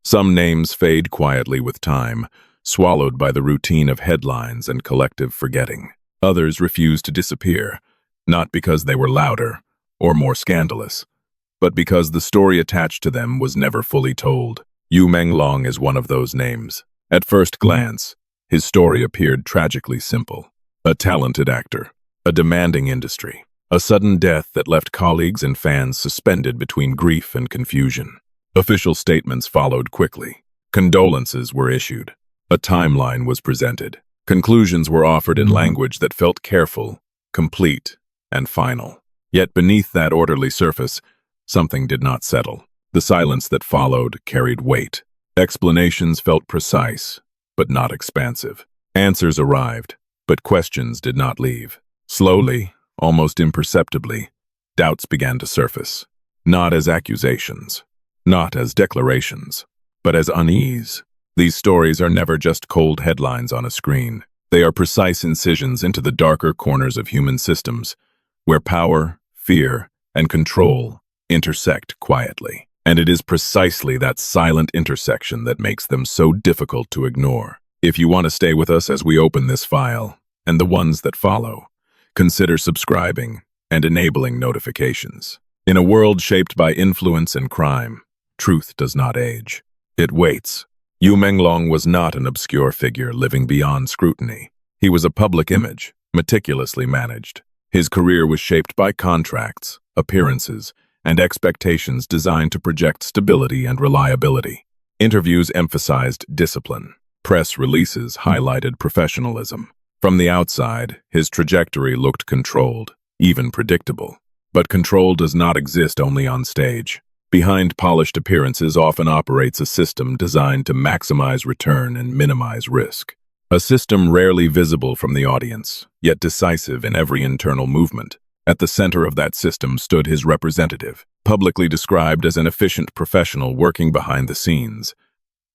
Some names fade quietly with time, swallowed by the routine of headlines and collective forgetting. Others refuse to disappear, not because they were louder or more scandalous, but because the story attached to them was never fully told. Menglong is one of those names. At first glance, his story appeared tragically simple. A talented actor, a demanding industry, a sudden death that left colleagues and fans suspended between grief and confusion. Official statements followed quickly. Condolences were issued. A timeline was presented. Conclusions were offered in language that felt careful, complete, and final. Yet beneath that orderly surface, something did not settle. The silence that followed carried weight. Explanations felt precise, but not expansive. Answers arrived, but questions did not leave. Slowly, almost imperceptibly, doubts began to surface. Not as accusations, not as declarations, but as unease. These stories are never just cold headlines on a screen. They are precise incisions into the darker corners of human systems, where power, fear, and control intersect quietly. And it is precisely that silent intersection that makes them so difficult to ignore. If you want to stay with us as we open this file, and the ones that follow, consider subscribing and enabling notifications. In a world shaped by influence and crime, truth does not age. It waits. Menglong was not an obscure figure living beyond scrutiny. He was a public image, meticulously managed. His career was shaped by contracts, appearances, and expectations designed to project stability and reliability. Interviews emphasized discipline. Press releases highlighted professionalism. From the outside, his trajectory looked controlled, even predictable. But control does not exist only on stage. Behind polished appearances often operates a system designed to maximize return and minimize risk. A system rarely visible from the audience, yet decisive in every internal movement. At the center of that system stood his representative, publicly described as an efficient professional working behind the scenes,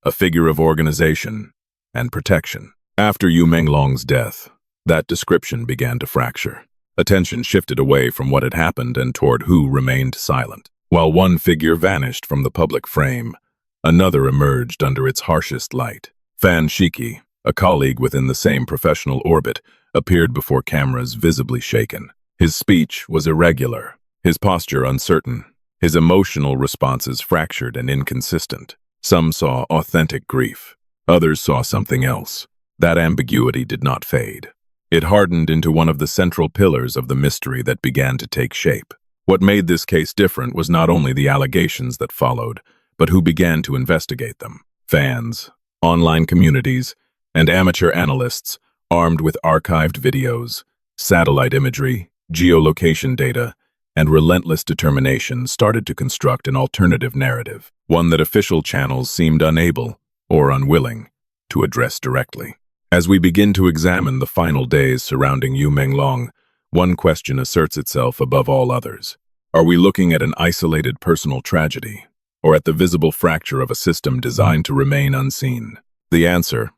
a figure of organization and protection. After Menglong's death, that description began to fracture. Attention shifted away from what had happened and toward who remained silent. While one figure vanished from the public frame, another emerged under its harshest light. Fan Shiki, a colleague within the same professional orbit, appeared before cameras visibly shaken. His speech was irregular, his posture uncertain, his emotional responses fractured and inconsistent. Some saw authentic grief, others saw something else. That ambiguity did not fade. It hardened into one of the central pillars of the mystery that began to take shape. What made this case different was not only the allegations that followed, but who began to investigate them. Fans, online communities, and amateur analysts, armed with archived videos, satellite imagery, geolocation data, and relentless determination, started to construct an alternative narrative, one that official channels seemed unable or unwilling to address directly. As we begin to examine the final days surrounding Menglong, one question asserts itself above all others. Are we looking at an isolated personal tragedy, or at the visible fracture of a system designed to remain unseen? The answer,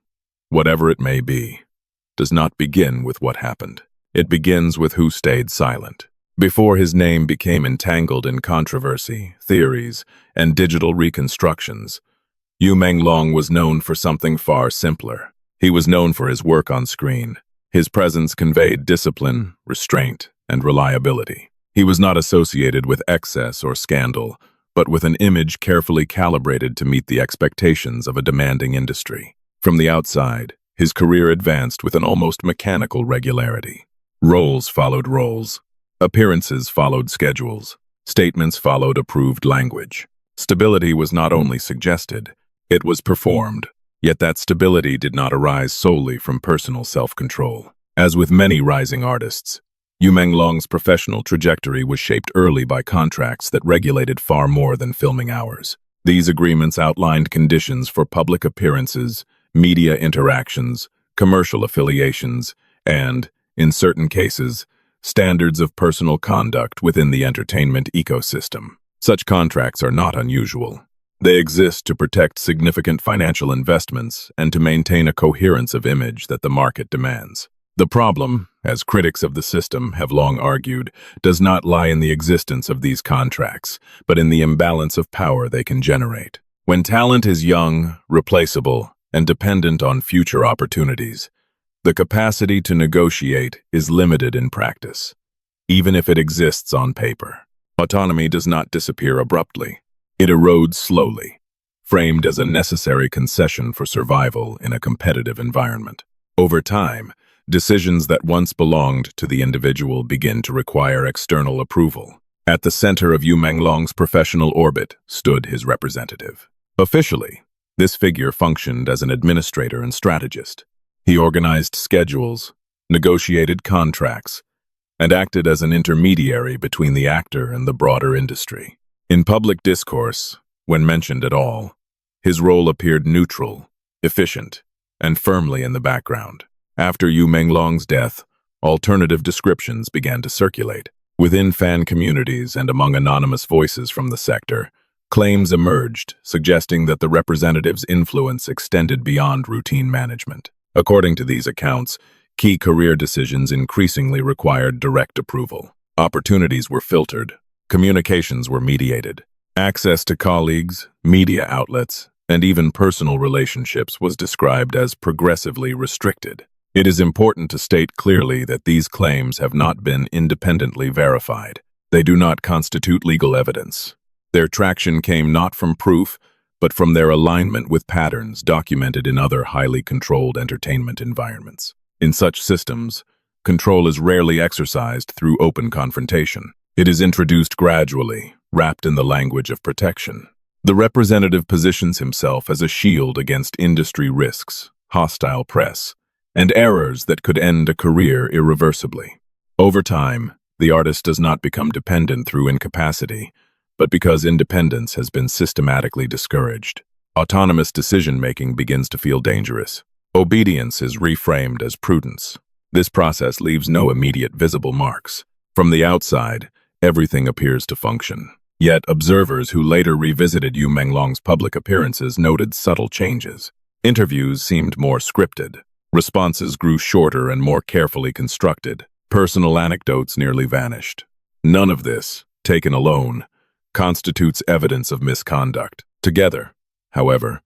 whatever it may be, does not begin with what happened. It begins with who stayed silent. Before his name became entangled in controversy, theories, and digital reconstructions, Menglong was known for something far simpler. He was known for his work on screen. His presence conveyed discipline, restraint, and reliability. He was not associated with excess or scandal, but with an image carefully calibrated to meet the expectations of a demanding industry. From the outside, his career advanced with an almost mechanical regularity. Roles followed roles. Appearances followed schedules. Statements followed approved language. Stability was not only suggested, it was performed. Yet that stability did not arise solely from personal self-control. As with many rising artists, Menglong's professional trajectory was shaped early by contracts that regulated far more than filming hours. These agreements outlined conditions for public appearances, media interactions, commercial affiliations, and, in certain cases, standards of personal conduct within the entertainment ecosystem. Such contracts are not unusual. They exist to protect significant financial investments and to maintain a coherence of image that the market demands. The problem, as critics of the system have long argued, does not lie in the existence of these contracts, but in the imbalance of power they can generate. When talent is young, replaceable, and dependent on future opportunities, the capacity to negotiate is limited in practice, even if it exists on paper. Autonomy does not disappear abruptly. It erodes slowly, framed as a necessary concession for survival in a competitive environment. Over time, decisions that once belonged to the individual begin to require external approval. At the center of Menglong's professional orbit stood his representative. Officially, this figure functioned as an administrator and strategist. He organized schedules, negotiated contracts, and acted as an intermediary between the actor and the broader industry. In public discourse, when mentioned at all, his role appeared neutral, efficient, and firmly in the background. After Menglong's death, alternative descriptions began to circulate. Within fan communities and among anonymous voices from the sector, claims emerged suggesting that the representative's influence extended beyond routine management. According to these accounts, key career decisions increasingly required direct approval. Opportunities were filtered, communications were mediated. Access to colleagues, media outlets, and even personal relationships was described as progressively restricted. It is important to state clearly that these claims have not been independently verified. They do not constitute legal evidence. Their traction came not from proof, but from their alignment with patterns documented in other highly controlled entertainment environments. In such systems, control is rarely exercised through open confrontation. It is introduced gradually, wrapped in the language of protection. The representative positions himself as a shield against industry risks, hostile press, and errors that could end a career irreversibly. Over time, the artist does not become dependent through incapacity, but because independence has been systematically discouraged. Autonomous decision-making begins to feel dangerous. Obedience is reframed as prudence. This process leaves no immediate visible marks. From the outside, everything appears to function. Yet observers who later revisited Menglong's public appearances noted subtle changes. Interviews seemed more scripted. Responses grew shorter and more carefully constructed. Personal anecdotes nearly vanished. None of this, taken alone, constitutes evidence of misconduct. Together, however,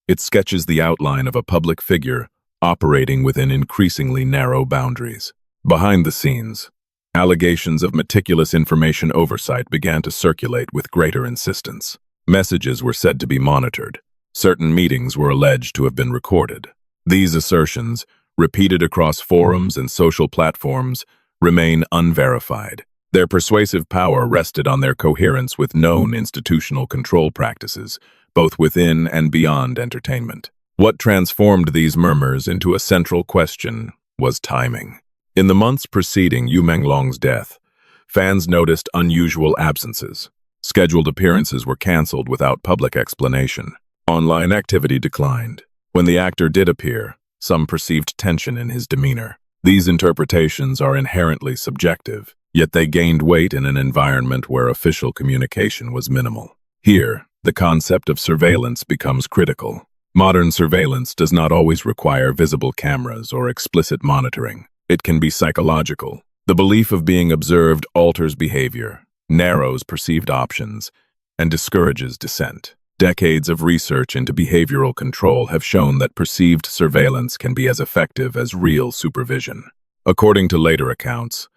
it sketches the outline of a public figure operating within increasingly narrow boundaries. Behind the scenes, allegations of meticulous information oversight began to circulate with greater insistence. Messages were said to be monitored. Certain meetings were alleged to have been recorded. These assertions, repeated across forums and social platforms, remain unverified. Their persuasive power rested on their coherence with known institutional control practices, both within and beyond entertainment. What transformed these murmurs into a central question was timing. In the months preceding Menglong's death, fans noticed unusual absences. Scheduled appearances were canceled without public explanation. Online activity declined. When the actor did appear, some perceived tension in his demeanor. These interpretations are inherently subjective, yet they gained weight in an environment where official communication was minimal. Here, the concept of surveillance becomes critical. Modern surveillance does not always require visible cameras or explicit monitoring. It can be psychological. The belief of being observed alters behavior, narrows perceived options, and discourages dissent. Decades of research into behavioral control have shown that perceived surveillance can be as effective as real supervision. According to later accounts,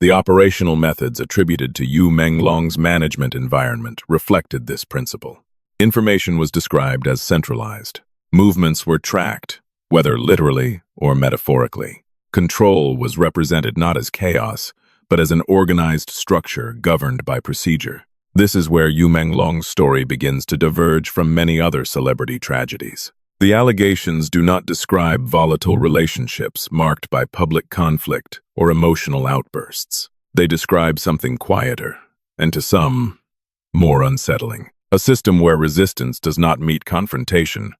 the operational methods attributed to Menglong's management environment reflected this principle. Information was described as centralized. Movements were tracked, whether literally or metaphorically. Control was represented not as chaos, but as an organized structure governed by procedure. This is where Menglong's story begins to diverge from many other celebrity tragedies. The allegations do not describe volatile relationships marked by public conflict or emotional outbursts. They describe something quieter, and to some, more unsettling. A system where resistance does not meet confrontation,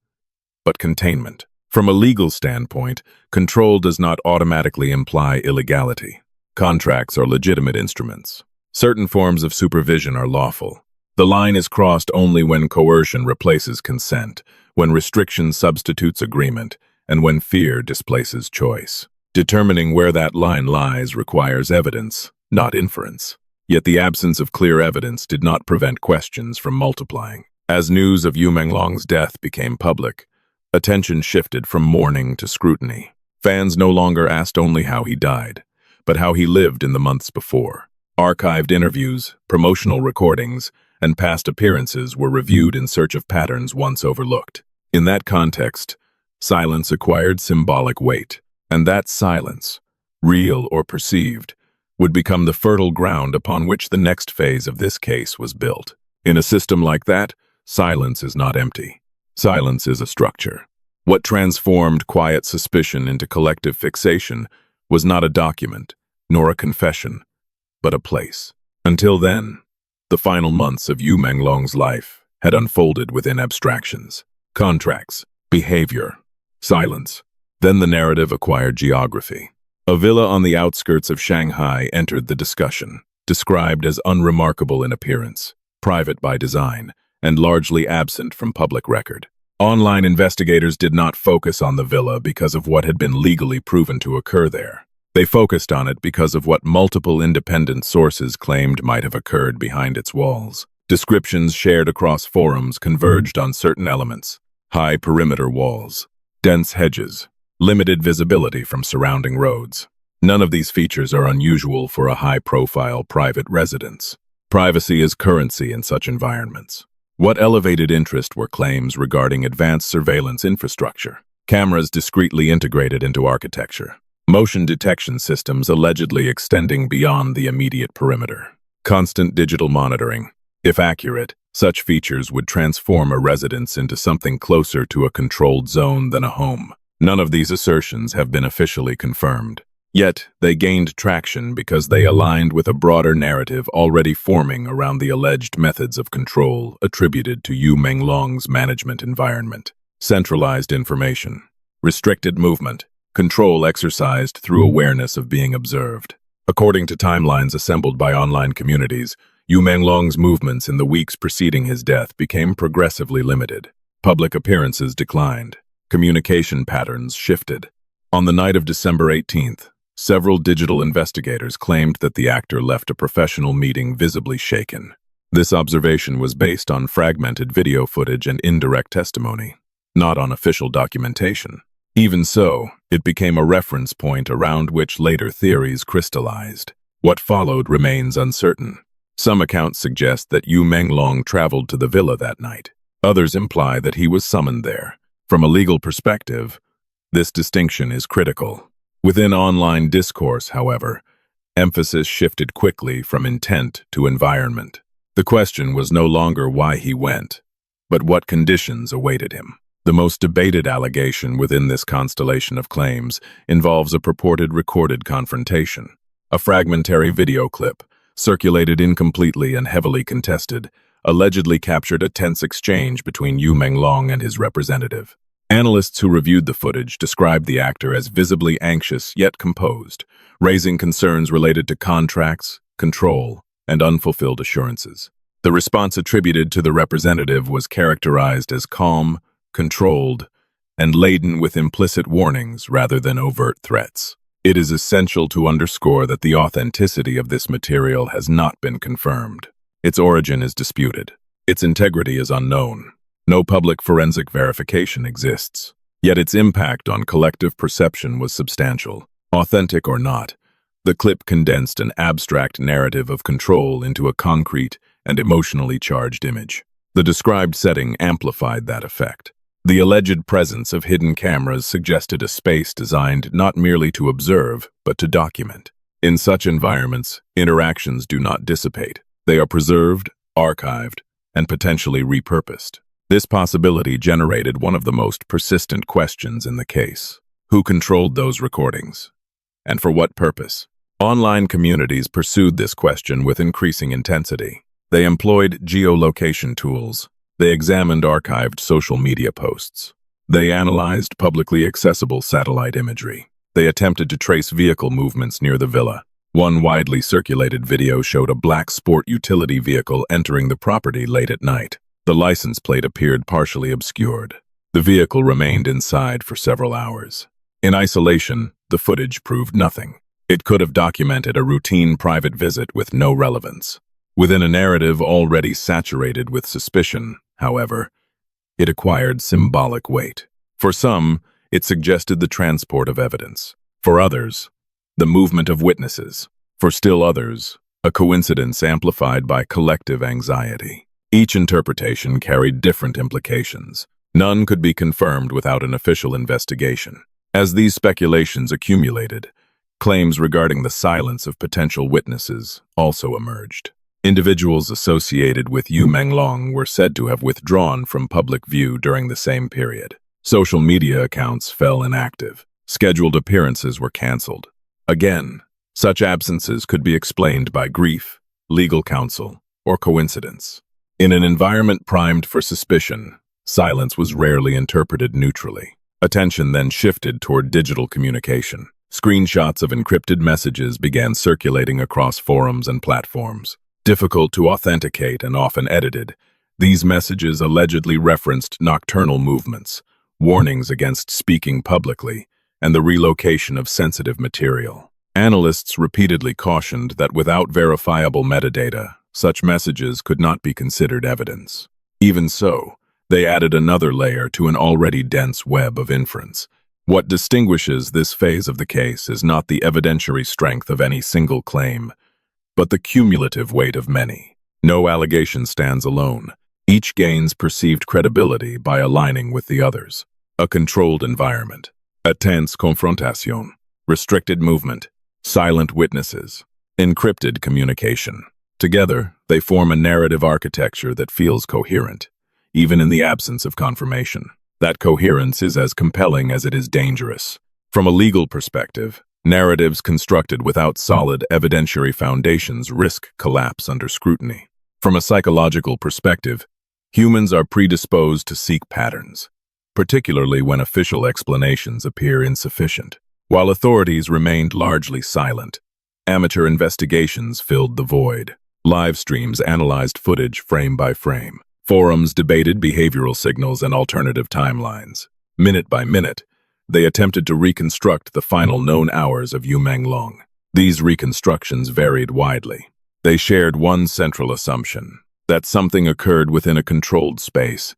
but containment. From a legal standpoint, control does not automatically imply illegality. Contracts are legitimate instruments. Certain forms of supervision are lawful. The line is crossed only when coercion replaces consent, when restriction substitutes agreement, and when fear displaces choice. Determining where that line lies requires evidence, not inference. Yet the absence of clear evidence did not prevent questions from multiplying. As news of Yu Menglong's death became public, attention shifted from mourning to scrutiny. Fans no longer asked only how he died, but how he lived in the months before. Archived interviews, promotional recordings, and past appearances were reviewed in search of patterns once overlooked. In that context, silence acquired symbolic weight, and that silence, real or perceived, would become the fertile ground upon which the next phase of this case was built. In a system like that, silence is not empty. Silence is a structure. What transformed quiet suspicion into collective fixation was not a document, nor a confession, but a place. Until then, the final months of Yu Menglong's life had unfolded within abstractions, contracts, behavior, silence. Then the narrative acquired geography. A villa on the outskirts of Shanghai entered the discussion, described as unremarkable in appearance, private by design, and largely absent from public record. Online investigators did not focus on the villa because of what had been legally proven to occur there. They focused on it because of what multiple independent sources claimed might have occurred behind its walls. Descriptions shared across forums converged on certain elements: high perimeter walls, dense hedges, limited visibility from surrounding roads. None of these features are unusual for a high-profile private residence. Privacy is currency in such environments. What elevated interest were claims regarding advanced surveillance infrastructure, cameras discreetly integrated into architecture, motion detection systems allegedly extending beyond the immediate perimeter, constant digital monitoring. If accurate, such features would transform a residence into something closer to a controlled zone than a home. None of these assertions have been officially confirmed. Yet, they gained traction because they aligned with a broader narrative already forming around the alleged methods of control attributed to Yu Menglong's management environment. Centralized information, restricted movement, control exercised through awareness of being observed. According to timelines assembled by online communities, Yu Menglong's movements in the weeks preceding his death became progressively limited. Public appearances declined. Communication patterns shifted. On the night of December 18th, several digital investigators claimed that the actor left a professional meeting visibly shaken. This observation was based on fragmented video footage and indirect testimony, not on official documentation. Even so, it became a reference point around which later theories crystallized. What followed remains uncertain. Some accounts suggest that Yu Menglong traveled to the villa that night. Others imply that he was summoned there. From a legal perspective, this distinction is critical. Within online discourse, however, emphasis shifted quickly from intent to environment. The question was no longer why he went, but what conditions awaited him. The most debated allegation within this constellation of claims involves a purported recorded confrontation. A fragmentary video clip, circulated incompletely and heavily contested, allegedly captured a tense exchange between Yu Menglong and his representative. Analysts who reviewed the footage described the actor as visibly anxious yet composed, raising concerns related to contracts, control, and unfulfilled assurances. The response attributed to the representative was characterized as calm, controlled, and laden with implicit warnings rather than overt threats. It is essential to underscore that the authenticity of this material has not been confirmed. Its origin is disputed. Its integrity is unknown. No public forensic verification exists. Yet its impact on collective perception was substantial. Authentic or not, the clip condensed an abstract narrative of control into a concrete and emotionally charged image. The described setting amplified that effect. The alleged presence of hidden cameras suggested a space designed not merely to observe, but to document. In such environments, interactions do not dissipate. They are preserved, archived, and potentially repurposed. This possibility generated one of the most persistent questions in the case. Who controlled those recordings? And for what purpose? Online communities pursued this question with increasing intensity. They employed geolocation tools. They examined archived social media posts. They analyzed publicly accessible satellite imagery. They attempted to trace vehicle movements near the villa. One widely circulated video showed a black sport utility vehicle entering the property late at night. The license plate appeared partially obscured. The vehicle remained inside for several hours. In isolation, the footage proved nothing. It could have documented a routine private visit with no relevance. Within a narrative already saturated with suspicion, however, it acquired symbolic weight. For some, it suggested the transport of evidence. For others, the movement of witnesses. For still others, a coincidence amplified by collective anxiety. Each interpretation carried different implications. None could be confirmed without an official investigation. As these speculations accumulated, claims regarding the silence of potential witnesses also emerged. Individuals associated with Menglong were said to have withdrawn from public view during the same period. Social media accounts fell inactive. Scheduled appearances were canceled. Again, such absences could be explained by grief, legal counsel, or coincidence. In an environment primed for suspicion, silence was rarely interpreted neutrally. Attention then shifted toward digital communication. Screenshots of encrypted messages began circulating across forums and platforms. Difficult to authenticate and often edited, these messages allegedly referenced nocturnal movements, warnings against speaking publicly, and the relocation of sensitive material. Analysts repeatedly cautioned that without verifiable metadata, such messages could not be considered evidence. Even so, they added another layer to an already dense web of inference. What distinguishes this phase of the case is not the evidentiary strength of any single claim, but the cumulative weight of many. No allegation stands alone. Each gains perceived credibility by aligning with the others. A controlled environment, a tense confrontation, restricted movement, silent witnesses, encrypted communication. Together, they form a narrative architecture that feels coherent, even in the absence of confirmation. That coherence is as compelling as it is dangerous. From a legal perspective, narratives constructed without solid evidentiary foundations risk collapse under scrutiny. From a psychological perspective, humans are predisposed to seek patterns, particularly when official explanations appear insufficient. While authorities remained largely silent, amateur investigations filled the void. Live streams analyzed footage frame by frame. Forums debated behavioral signals and alternative timelines. Minute by minute, they attempted to reconstruct the final known hours of Menglong. These reconstructions varied widely. They shared one central assumption, that something occurred within a controlled space,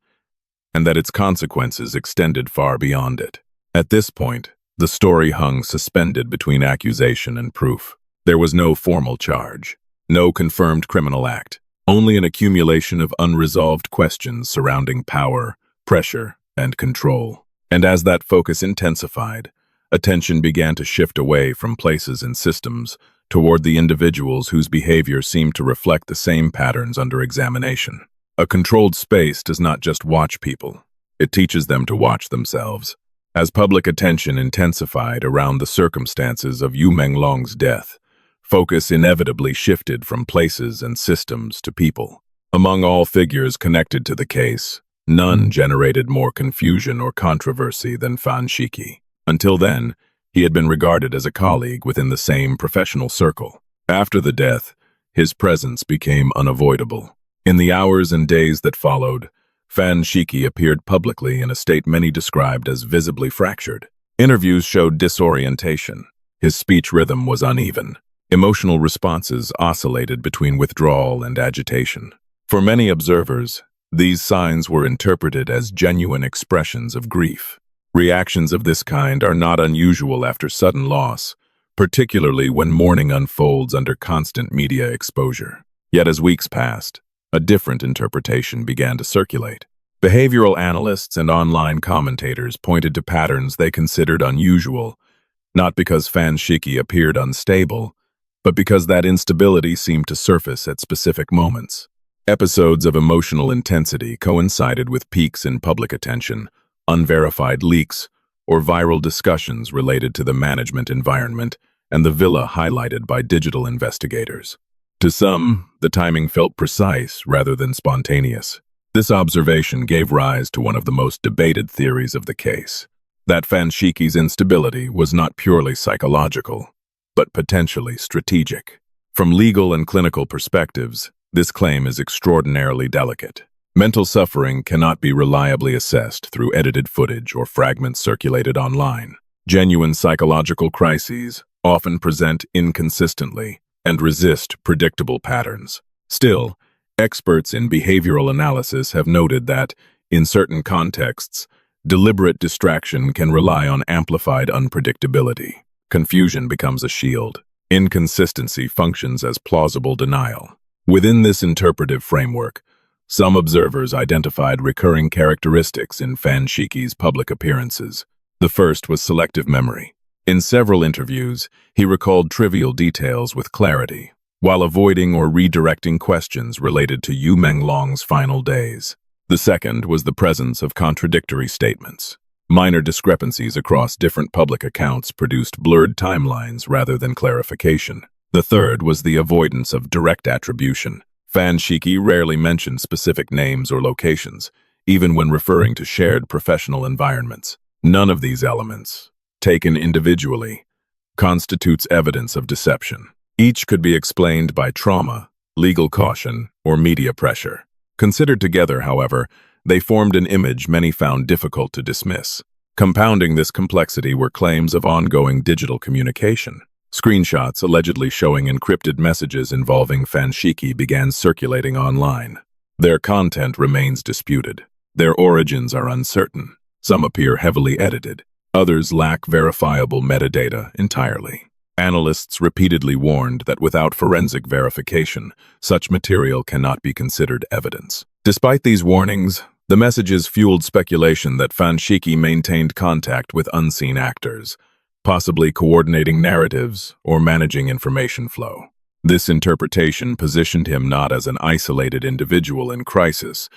and that its consequences extended far beyond it. At this point, the story hung suspended between accusation and proof. There was no formal charge, no confirmed criminal act, only an accumulation of unresolved questions surrounding power, pressure, and control. And as that focus intensified, attention began to shift away from places and systems toward the individuals whose behavior seemed to reflect the same patterns under examination. A controlled space does not just watch people, it teaches them to watch themselves. As public attention intensified around the circumstances of Menglong's death, focus inevitably shifted from places and systems to people. Among all figures connected to the case, none generated more confusion or controversy than Fan Shiki. Until then, he had been regarded as a colleague within the same professional circle. After the death, his presence became unavoidable. In the hours and days that followed, Fan Shiki appeared publicly in a state many described as visibly fractured. Interviews showed disorientation. His speech rhythm was uneven. Emotional responses oscillated between withdrawal and agitation. For many observers, these signs were interpreted as genuine expressions of grief. Reactions of this kind are not unusual after sudden loss, particularly when mourning unfolds under constant media exposure. Yet as weeks passed, a different interpretation began to circulate. Behavioral analysts and online commentators pointed to patterns they considered unusual, not because Fan Shiki appeared unstable, but because that instability seemed to surface at specific moments. Episodes of emotional intensity coincided with peaks in public attention, unverified leaks, or viral discussions related to the management environment and the villa highlighted by digital investigators. To some, the timing felt precise rather than spontaneous. This observation gave rise to one of the most debated theories of the case, that Fan Shiki's instability was not purely psychological, but potentially strategic. From legal and clinical perspectives, this claim is extraordinarily delicate. Mental suffering cannot be reliably assessed through edited footage or fragments circulated online. Genuine psychological crises often present inconsistently and resist predictable patterns. Still, experts in behavioral analysis have noted that, in certain contexts, deliberate distraction can rely on amplified unpredictability. Confusion becomes a shield. Inconsistency functions as plausible denial. Within this interpretive framework, some observers identified recurring characteristics in Fan Shiki's public appearances. The first was selective memory. In several interviews, he recalled trivial details with clarity, while avoiding or redirecting questions related to Menglong's final days. The second was the presence of contradictory statements. Minor discrepancies across different public accounts produced blurred timelines rather than clarification. The third was the avoidance of direct attribution. Fan Shiki rarely mentioned specific names or locations, even when referring to shared professional environments. None of these elements, taken individually, constitutes evidence of deception. Each could be explained by trauma, legal caution, or media pressure. Considered together, however, they formed an image many found difficult to dismiss. Compounding this complexity were claims of ongoing digital communication. Screenshots allegedly showing encrypted messages involving Fan Shiki began circulating online. Their content remains disputed. Their origins are uncertain. Some appear heavily edited. Others lack verifiable metadata entirely. Analysts repeatedly warned that without forensic verification, such material cannot be considered evidence. Despite these warnings, the messages fueled speculation that Fan Shiki maintained contact with unseen actors, possibly coordinating narratives or managing information flow. This interpretation positioned him not as an isolated individual in crisis,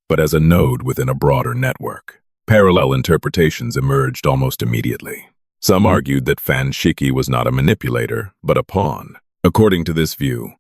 but as a node within a broader network. Parallel interpretations emerged almost immediately. Some argued that Fan Shiki was not a manipulator, but a pawn. According to this view,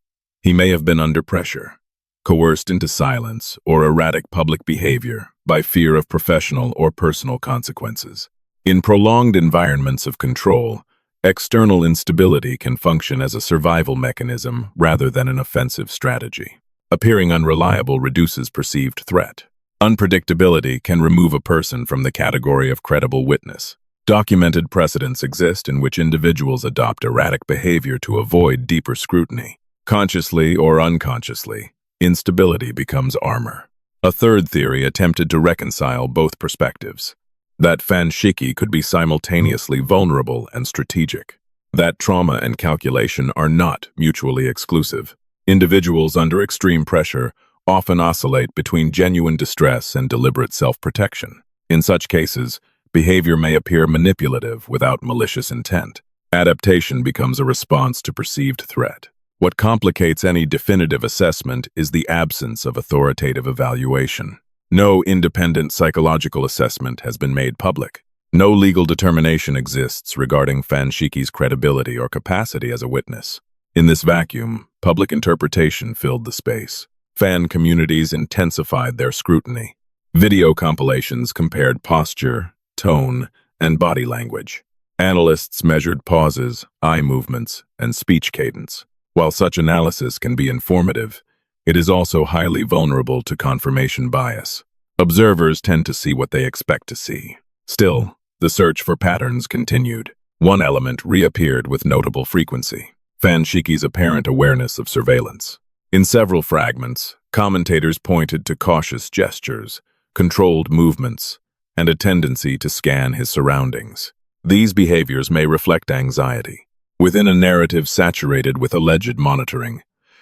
he may have been under pressure, coerced into silence or erratic public behavior by fear of professional or personal consequences. In prolonged environments of control, external instability can function as a survival mechanism rather than an offensive strategy. Appearing unreliable reduces perceived threat. Unpredictability can remove a person from the category of credible witness. Documented precedents exist in which individuals adopt erratic behavior to avoid deeper scrutiny. Consciously or unconsciously, instability becomes armor. A third theory attempted to reconcile both perspectives: that Fan Shiki could be simultaneously vulnerable and strategic. That trauma and calculation are not mutually exclusive. Individuals under extreme pressure often oscillate between genuine distress and deliberate self-protection. In such cases, behavior may appear manipulative without malicious intent. Adaptation becomes a response to perceived threat. What complicates any definitive assessment is the absence of authoritative evaluation. No independent psychological assessment has been made public. No legal determination exists regarding Fan Shiki's credibility or capacity as a witness. In this vacuum, public interpretation filled the space. Fan communities intensified their scrutiny. Video compilations compared posture, tone, and body language. Analysts measured pauses, eye movements, and speech cadence. While such analysis can be informative, it is also highly vulnerable to confirmation bias. Observers tend to see what they expect to see. Still, the search for patterns continued. One element reappeared with notable frequency: Fan Shiki's apparent awareness of surveillance. In several fragments, commentators pointed to cautious gestures, controlled movements, and a tendency to scan his surroundings. These behaviors may reflect anxiety, within a narrative saturated with alleged monitoring.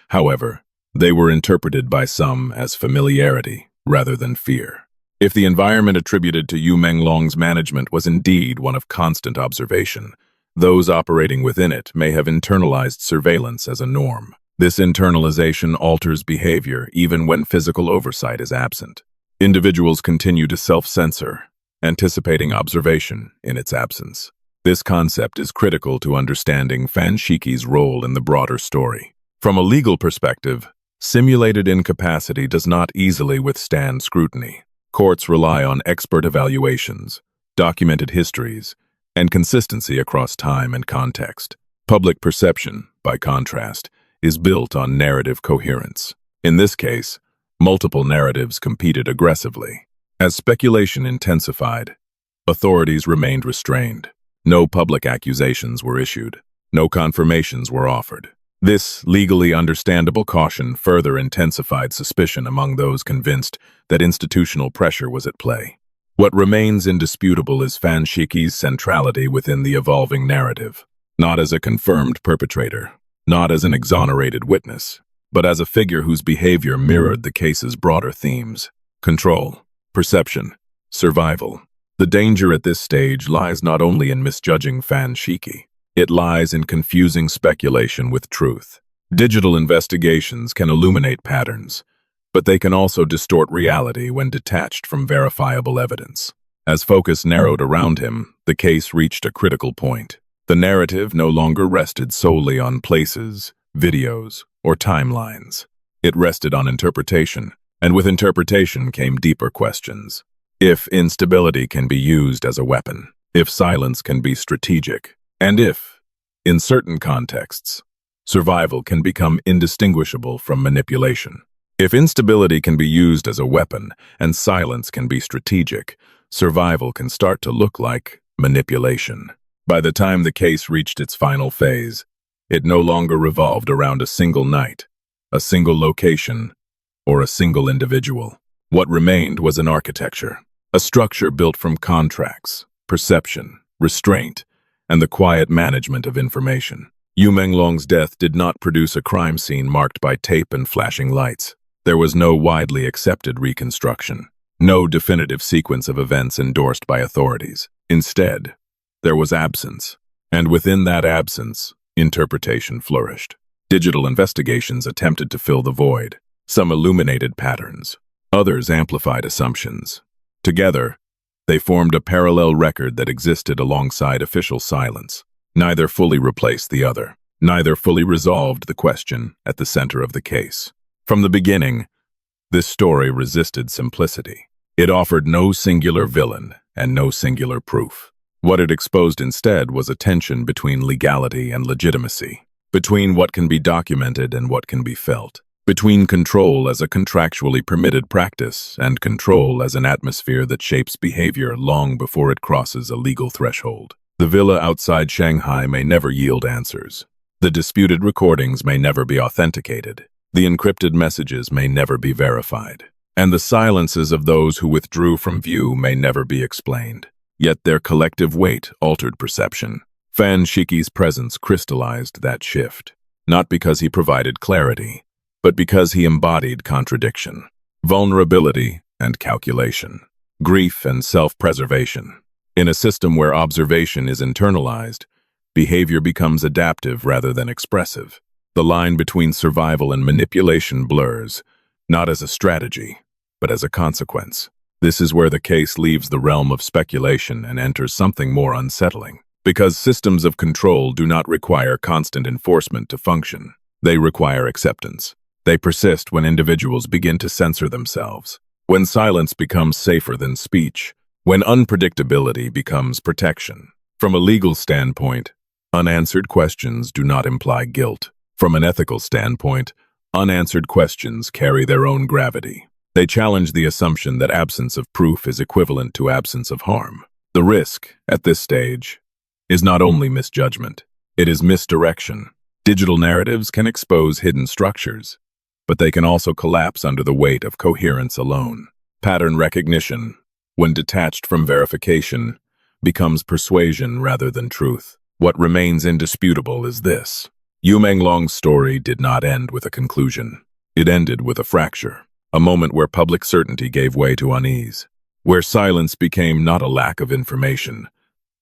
However, they were interpreted by some as familiarity rather than fear. If the environment attributed to Menglong's management was indeed one of constant observation, those operating within it may have internalized surveillance as a norm. This internalization alters behavior even when physical oversight is absent. Individuals continue to self-censor, anticipating observation in its absence. This concept is critical to understanding Fan Shiki's role in the broader story. From a legal perspective, simulated incapacity does not easily withstand scrutiny. Courts rely on expert evaluations, documented histories, and consistency across time and context. Public perception, by contrast, is built on narrative coherence. In this case, multiple narratives competed aggressively. As speculation intensified, authorities remained restrained. No public accusations were issued. No confirmations were offered. This legally understandable caution further intensified suspicion among those convinced that institutional pressure was at play. What remains indisputable is Fan Shiqi's centrality within the evolving narrative, not as a confirmed perpetrator, not as an exonerated witness, but as a figure whose behavior mirrored the case's broader themes: control, perception, survival. The danger at this stage lies not only in misjudging Fan Shiqi, it lies in confusing speculation with truth. Digital investigations can illuminate patterns, but they can also distort reality when detached from verifiable evidence. As focus narrowed around him, the case reached a critical point. The narrative no longer rested solely on places, videos, or timelines. It rested on interpretation, and with interpretation came deeper questions. If instability can be used as a weapon, if silence can be strategic, and if, in certain contexts, survival can become indistinguishable from manipulation. If instability can be used as a weapon and silence can be strategic, survival can start to look like manipulation. By the time the case reached its final phase, it no longer revolved around a single night, a single location, or a single individual. What remained was an architecture, a structure built from contracts, perception, restraint, and the quiet management of information. Menglong's death did not produce a crime scene marked by tape and flashing lights. There was no widely accepted reconstruction, no definitive sequence of events endorsed by authorities. Instead, there was absence, and within that absence, interpretation flourished. Digital investigations attempted to fill the void. Some illuminated patterns, others amplified assumptions. Together, they formed a parallel record that existed alongside official silence. Neither fully replaced the other. Neither fully resolved the question at the center of the case. From the beginning, this story resisted simplicity. It offered no singular villain and no singular proof. What it exposed instead was a tension between legality and legitimacy, between what can be documented and what can be felt, between control as a contractually permitted practice and control as an atmosphere that shapes behavior long before it crosses a legal threshold. The villa outside Shanghai may never yield answers. The disputed recordings may never be authenticated. The encrypted messages may never be verified. And the silences of those who withdrew from view may never be explained. Yet their collective weight altered perception. Fan Shiqi's presence crystallized that shift, not because he provided clarity, but because he embodied contradiction, vulnerability and calculation, grief and self-preservation. In a system where observation is internalized, behavior becomes adaptive rather than expressive. The line between survival and manipulation blurs, not as a strategy, but as a consequence. This is where the case leaves the realm of speculation and enters something more unsettling. Because systems of control do not require constant enforcement to function. They require acceptance. They persist when individuals begin to censor themselves, when silence becomes safer than speech, when unpredictability becomes protection. From a legal standpoint, unanswered questions do not imply guilt. From an ethical standpoint, unanswered questions carry their own gravity. They challenge the assumption that absence of proof is equivalent to absence of harm. The risk, at this stage, is not only misjudgment, it is misdirection. Digital narratives can expose hidden structures, but they can also collapse under the weight of coherence alone. Pattern recognition, when detached from verification, becomes persuasion rather than truth. What remains indisputable is this. Menglong's story did not end with a conclusion. It ended with a fracture, a moment where public certainty gave way to unease, where silence became not a lack of information,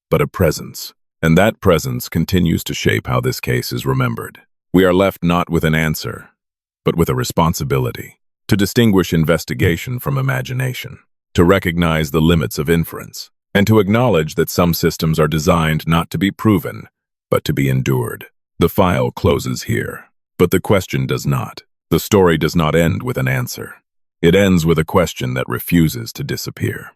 but a presence. And that presence continues to shape how this case is remembered. We are left not with an answer, but with a responsibility to distinguish investigation from imagination, to recognize the limits of inference, and to acknowledge that some systems are designed not to be proven, but to be endured. The file closes here, but the question does not. The story does not end with an answer. It ends with a question that refuses to disappear.